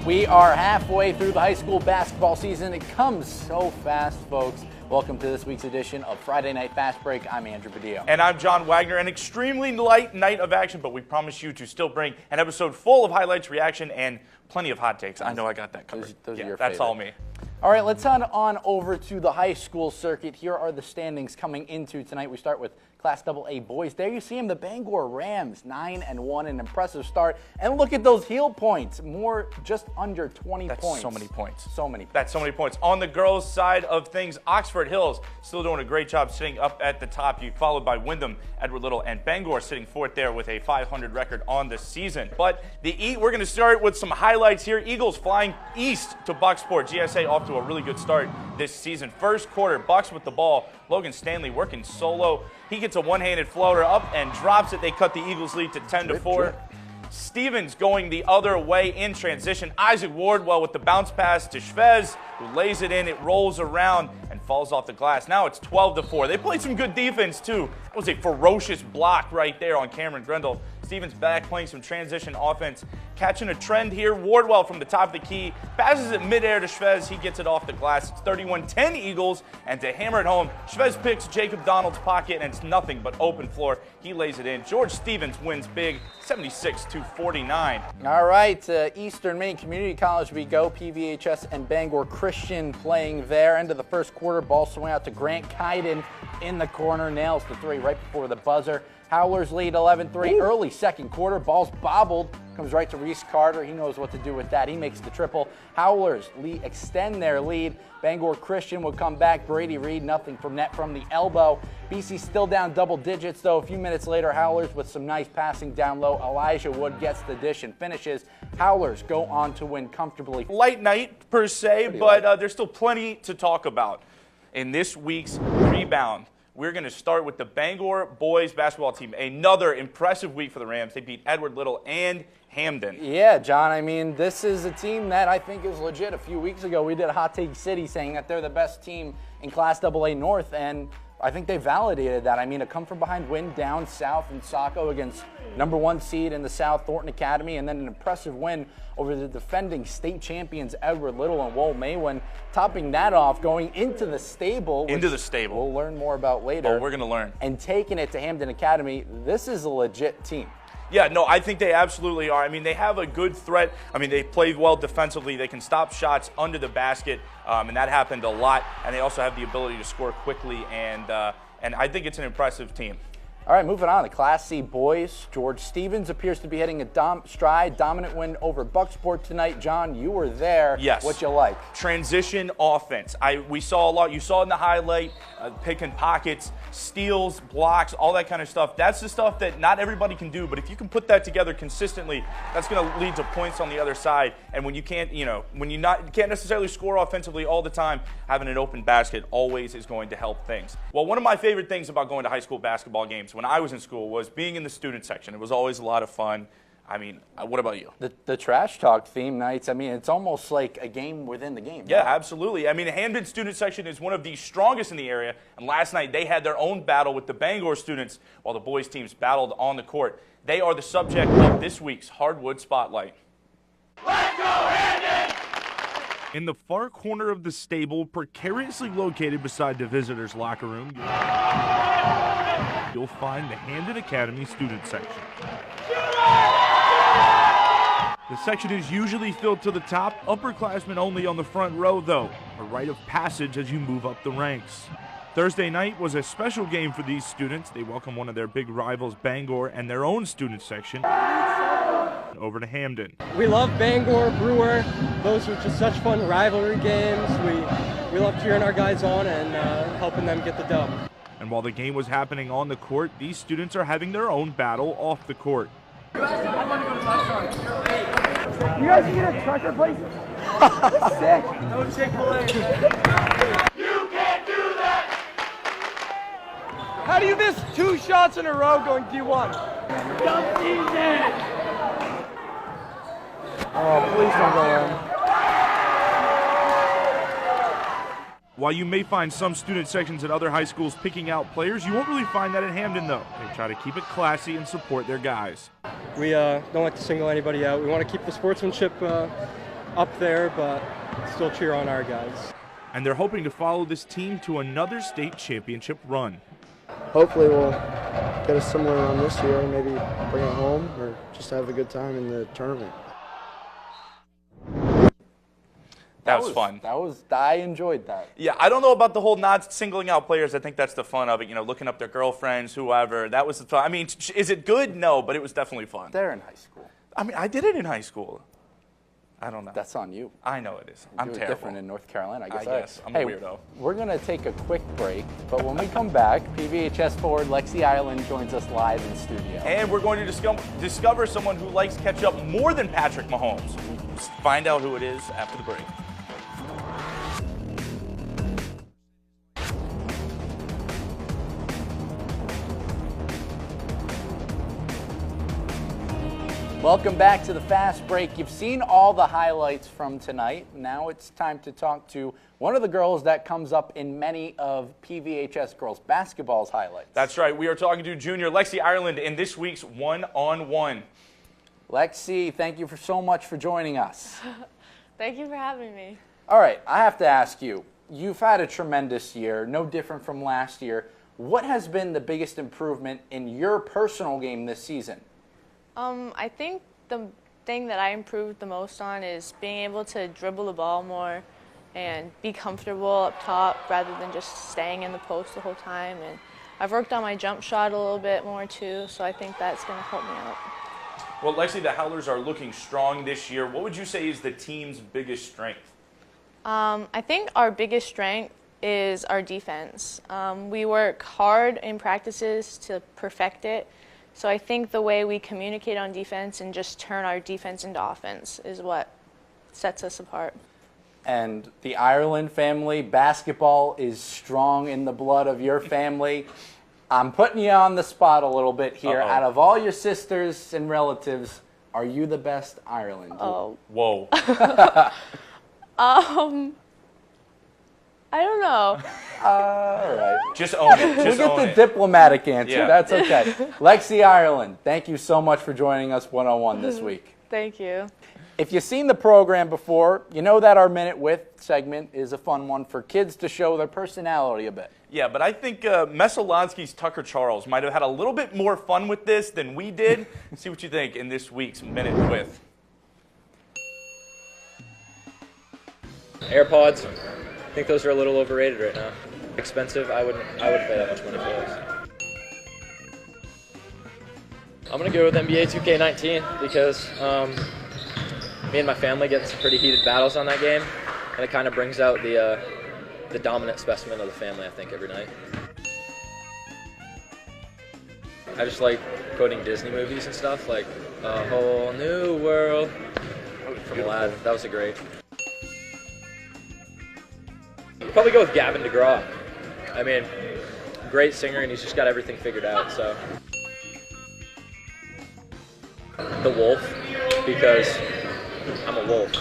We are halfway through the high school basketball season. It comes so fast, folks. Welcome to this week's edition of Friday Night Fast Break. I'm Andrew Padillo. And I'm John Wagner. An extremely light night of action, but we promise you to still bring an episode full of highlights, reaction, and plenty of hot takes. I know I got that covered. Those are your That's favorite. all me. All right, let's head on over to the high school circuit. Here are the standings coming into tonight. We start with Class AA boys. There you see them, the Bangor Rams, 9-1, an impressive start. And look at those heel points, just under 20 That's points. so many points. So many. That's so many points. On the girls' side of things, Oxford Hills still doing a great job sitting up at the top, followed by Wyndham, Edward Little, and Bangor sitting fourth there with a 500 record on the season. But we're going to start with some highlights here. Eagles flying east to Bucksport. GSA off to a really good start this season. First quarter, Bucks with the ball. Logan Stanley working solo. He gets a one-handed floater up and drops it. They cut the Eagles' lead to 10-4. Stevens going the other way in transition. Isaac Wardwell with the bounce pass to Chavez, who lays it in. It rolls around and falls off the glass. Now it's 12-4. They played some good defense, too. That was a ferocious block right there on Cameron Grendel. Stevens back playing some transition offense. Catching a trend here. Wardwell from the top of the key. Passes it midair to Chavez. He gets it off the glass. It's 31-10 Eagles. And to hammer it home, Chavez picks Jacob Donald's pocket, and it's nothing but open floor. He lays it in. George Stevens wins big, 76-49. All right, Eastern Maine Community College we go. PVHS and Bangor Christian playing there. End of the first quarter, ball swing out to Grant Kyden in the corner. Nails the three right before the buzzer. Howlers lead 11-3. Early second quarter, ball's bobbled. Comes right to Reese Carter. He knows what to do with that. He makes the triple. Howlers extend their lead. Bangor Christian will come back. Brady Reed, nothing from net from the elbow. BC still down double digits, though. A few minutes later, Howlers with some nice passing down low. Elijah Wood gets the dish and finishes. Howlers go on to win comfortably. Light night, per se, but there's still plenty to talk about in this week's Rebound. We're going to start with the Bangor boys basketball team. Another impressive week for the Rams. They beat Edward Little and Hamden. Yeah, John, I mean, this is a team that I think is legit. A few weeks ago, we did a Hot Take City saying that they're the best team in Class AA North, and I think they validated that. I mean, a come-from-behind win down south in Saco against #1 seed in the South, Thornton Academy, and then an impressive win over the defending state champions Edward Little and Woll Maywin. Topping that off, going into the stable. We'll learn more about later. Oh, we're going to learn. And taking it to Hamden Academy. This is a legit team. Yeah, no, I think they absolutely are. I mean, they have a good threat. I mean, they play well defensively. They can stop shots under the basket, and that happened a lot. And they also have the ability to score quickly, and I think it's an impressive team. All right, moving on to Class C boys. George Stevens appears to be hitting a stride. Dominant win over Bucksport tonight. John, you were there. Yes. What you like? Transition offense. We saw a lot. You saw it in the highlight, picking pockets, steals, blocks, all that kind of stuff. That's the stuff that not everybody can do, but if you can put that together consistently, that's going to lead to points on the other side. And when you can't, can't necessarily score offensively all the time, having an open basket always is going to help things. Well, one of my favorite things about going to high school basketball games when I was in school was being in the student section. It was always a lot of fun. I mean, what about you? The trash talk theme nights, I mean, it's almost like a game within the game. Yeah, right? absolutely. I mean, the Hamden student section is one of the strongest in the area, and last night they had their own battle with the Bangor students while the boys' teams battled on the court. They are the subject of this week's Hardwood Spotlight. Let's go, Hamden! In the far corner of the stable, precariously located beside the visitors' locker room, you'll find the Hamden Academy student section. The section is usually filled to the top, upperclassmen only on the front row though, a rite of passage as you move up the ranks. Thursday night was a special game for these students. They welcome one of their big rivals, Bangor, and their own student section over to Hamden. We love Bangor, Brewer. Those are just such fun rivalry games. We love cheering our guys on and helping them get the dub. And while the game was happening on the court, these students are having their own battle off the court. You guys can get a trucker place? Sick. No Chick-fil-A. You can't do that! How do you miss 2 shots in a row going D1? Dump season! Oh, please don't go in. While you may find some student sections at other high schools picking out players, you won't really find that at Hamden, though. They try to keep it classy and support their guys. We don't like to single anybody out. We want to keep the sportsmanship up there, but still cheer on our guys. And they're hoping to follow this team to another state championship run. Hopefully we'll get a similar run this year, maybe bring it home or just have a good time in the tournament. That was fun. I enjoyed that. Yeah, I don't know about the whole not singling out players. I think that's the fun of it, you know, looking up their girlfriends, whoever. That was the fun. I mean, is it good? No, but it was definitely fun. They're in high school. I mean, I did it in high school. I don't know. That's on you. I know it is. I'm Do it terrible. different in North Carolina, I guess. I guess. I'm hey, a weirdo. We're going to take a quick break, but when we come back, PVHS forward Lexi Ireland joins us live in studio. And we're going to discover someone who likes ketchup more than Patrick Mahomes. Find out who it is after the break. Welcome back to the Fast Break. You've seen all the highlights from tonight. Now it's time to talk to one of the girls that comes up in many of PVHS girls basketball's highlights. That's right. We are talking to junior Lexi Ireland in this week's one-on-one. Lexi, thank you so much for joining us. Thank you for having me. All right, I have to ask you, you've had a tremendous year, no different from last year. What has been the biggest improvement in your personal game this season? I think the thing that I improved the most on is being able to dribble the ball more and be comfortable up top rather than just staying in the post the whole time. And I've worked on my jump shot a little bit more too, so I think that's going to help me out. Well, Lexi, the Howlers are looking strong this year. What would you say is the team's biggest strength? I think our biggest strength is our defense. We work hard in practices to perfect it. So I think the way we communicate on defense and just turn our defense into offense is what sets us apart. And the Ireland family, basketball is strong in the blood of your family. I'm putting you on the spot a little bit here. Uh-oh. Out of all your sisters and relatives, are you the best Ireland? Oh. Whoa. I don't know. All right. Just own it. We'll Just get own the it. diplomatic answer. Yeah. That's okay. Lexi Ireland, thank you so much for joining us one-on-one this week. Thank you. If you've seen the program before, you know that our Minute With segment is a fun one for kids to show their personality a bit. Yeah, but I think Mesolonsky's Tucker Charles might have had a little bit more fun with this than we did. See what you think in this week's Minute With. AirPods. I think those are a little overrated right now. Expensive. I wouldn't pay that much money for those. I'm gonna go with NBA 2K19 because me and my family get in some pretty heated battles on that game, and it kind of brings out the dominant specimen of the family, I think, every night. I just like quoting Disney movies and stuff, like A Whole New World from Aladdin. That was a great. I'd probably go with Gavin DeGraw. I mean, great singer, and he's just got everything figured out, so. The Wolf, because I'm a wolf.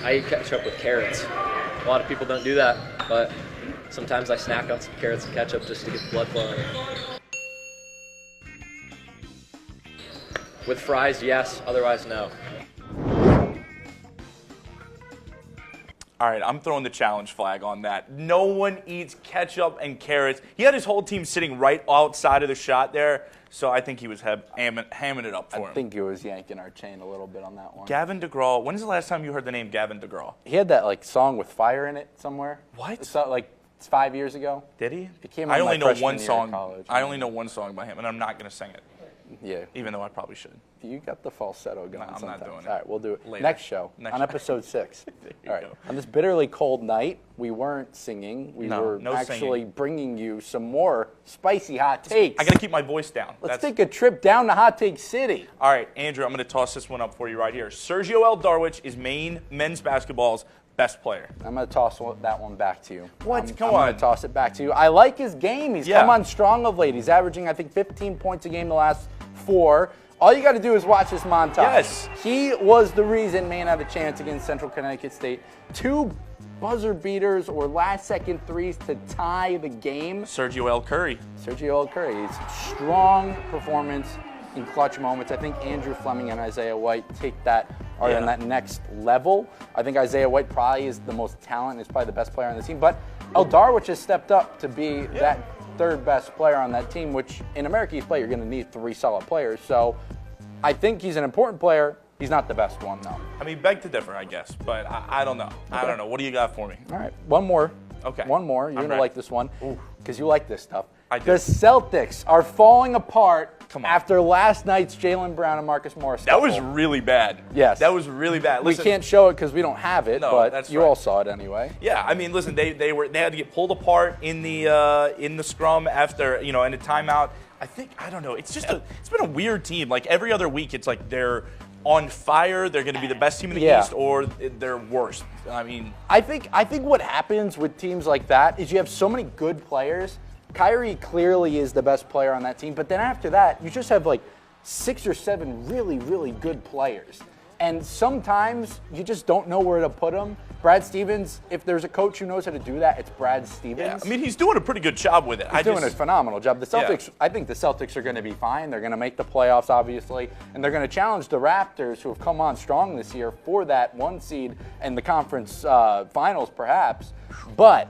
I eat ketchup with carrots. A lot of people don't do that, but sometimes I snack on some carrots and ketchup just to get the blood flowing. With fries, yes, otherwise no. All right, I'm throwing the challenge flag on that. No one eats ketchup and carrots. He had his whole team sitting right outside of the shot there, so I think he was hamming it up for him. I think he was yanking our chain a little bit on that one. Gavin DeGraw. When's the last time you heard the name Gavin DeGraw? He had that like song with fire in it somewhere. What? It's not, like 5 years ago. Did he? It came I on only my know freshman one year of song. college. I only know one song by him, and I'm not going to sing it, Yeah. even though I probably should. You got the falsetto going No, I'm not sometimes. doing it. All right, we'll do it Later. next show Next on show. episode 6. you All right. go. On this bitterly cold night, we weren't singing. We No, were no actually singing. bringing you some more spicy hot takes. I got to keep my voice down. Let's take a trip down to Hot Take City. All right, Andrew, I'm going to toss this one up for you right here. Sergio L. Darwich is Maine men's basketball's best player. I'm going to toss that one back to you. What? I'm Come going on. to toss it back to you. I like his game. He's Yeah. come on strong of late. He's averaging, I think, 15 points a game the last 4. All you got to do is watch this montage. Yes. He was the reason Maine had a chance against Central Connecticut State. 2 buzzer beaters or last-second threes to tie the game. Sergio L. Curry. Sergio L. Curry. It's a strong performance. in clutch moments. I think Andrew Fleming and Isaiah White take that, are Yeah. on that next level. I think Isaiah White probably is the most talented, is probably the best player on the team. But El Darwich has stepped up to be that third best player on that team, which in America East play, you're going to need 3 solid players. So I think he's an important player. He's not the best one, though. I mean, beg to differ, I guess, but I don't know. I don't know. What do you got for me? All right, one more. Okay. One more. You're I'm going to ready. like this one because you like this stuff. I do. The Celtics are falling apart Come on. after last night's Jaylen Brown and Marcus Morris That was scuffle. really bad. Yes. That was really bad. We Listen, can't show it because we don't have it, No, but that's you right. all saw it anyway. Yeah, I mean, listen, they had to get pulled apart in the scrum after, in a timeout. I don't know. It's been a weird team. Like every other week, it's like they're on fire. They're going to be the best team in the Yeah. East, or they're worst. I mean, I think what happens with teams like that is you have so many good players. Kyrie clearly is the best player on that team, but then after that, you just have like 6 or 7 really, really good players. And sometimes you just don't know where to put them. Brad Stevens, if there's a coach who knows how to do that, it's Brad Stevens. yeah, I mean, he's doing a pretty good job with it. He's doing a phenomenal job. The Celtics, I think the Celtics are going to be fine. They're going to make the playoffs, obviously, and they're going to challenge the Raptors, who have come on strong this year, for that 1 seed in the conference finals, perhaps. But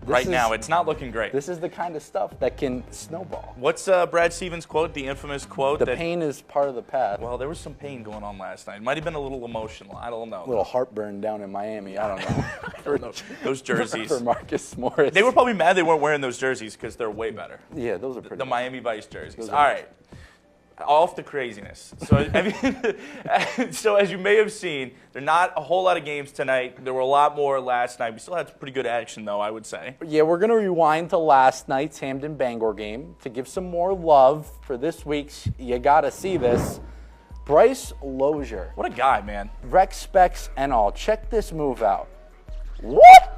right now, it's not looking great. this is the kind of stuff that can snowball. What's Brad Stevens' quote? The infamous quote The that pain is part of the path. Well, there was some pain going on last night. It might have been a little emotional. I don't know. A little heartburn down in Miami. I don't know. Those jerseys. For Marcus Morris. They were probably mad they weren't wearing those jerseys because they're way better. Yeah, those are pretty. The Miami Vice jerseys. Those All are right. Off the craziness. So, I mean, so as you may have seen, there are not a whole lot of games tonight. There were a lot more last night. We still had pretty good action, though, I would say. Yeah, we're going to rewind to last night's Hamden Bangor game to give some more love for this week's You Gotta See This. Bryce Lozier, What a guy, man. rec specs and all. Check this move out. What?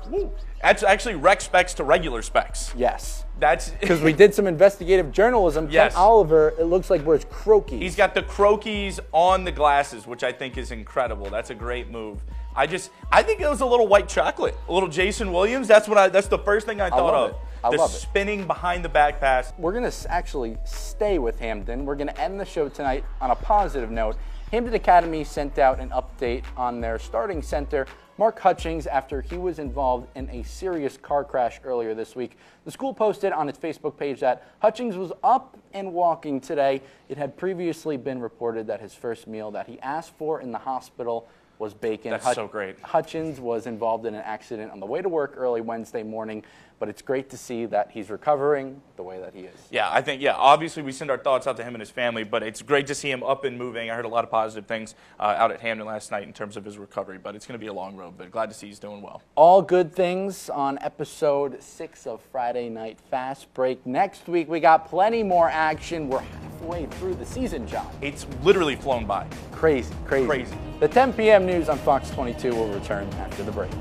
That's actually rec specs to regular specs. Yes. That's Because we did some investigative journalism. Yes. Ken Oliver, it looks like wears Croakies. He's got the croquis on the glasses, which I think is incredible. That's a great move. I think it was a little white chocolate, a little Jason Williams. That's the first thing I thought love of. it. I the love it. spinning behind the back pass. We're going to actually stay with Hamden. We're going to end the show tonight on a positive note. Hamden Academy sent out an update on their starting center, Mark Hutchings, after he was involved in a serious car crash earlier this week. The school posted on its Facebook page that Hutchings was up and walking today. It had previously been reported that his first meal that he asked for in the hospital was bacon. That's so great. Hutchins was involved in an accident on the way to work early Wednesday morning, but it's great to see that he's recovering the way that he is. Yeah, I think, obviously we send our thoughts out to him and his family, but it's great to see him up and moving. I heard a lot of positive things out at Hamden last night in terms of his recovery, but it's going to be a long road, but glad to see he's doing well. All good things on episode 6 of Friday Night Fast Break. Next week, we got plenty more action. We're halfway through the season, John. It's literally flown by. Crazy. Crazy. The 10 p.m. news on Fox 22 will return after the break.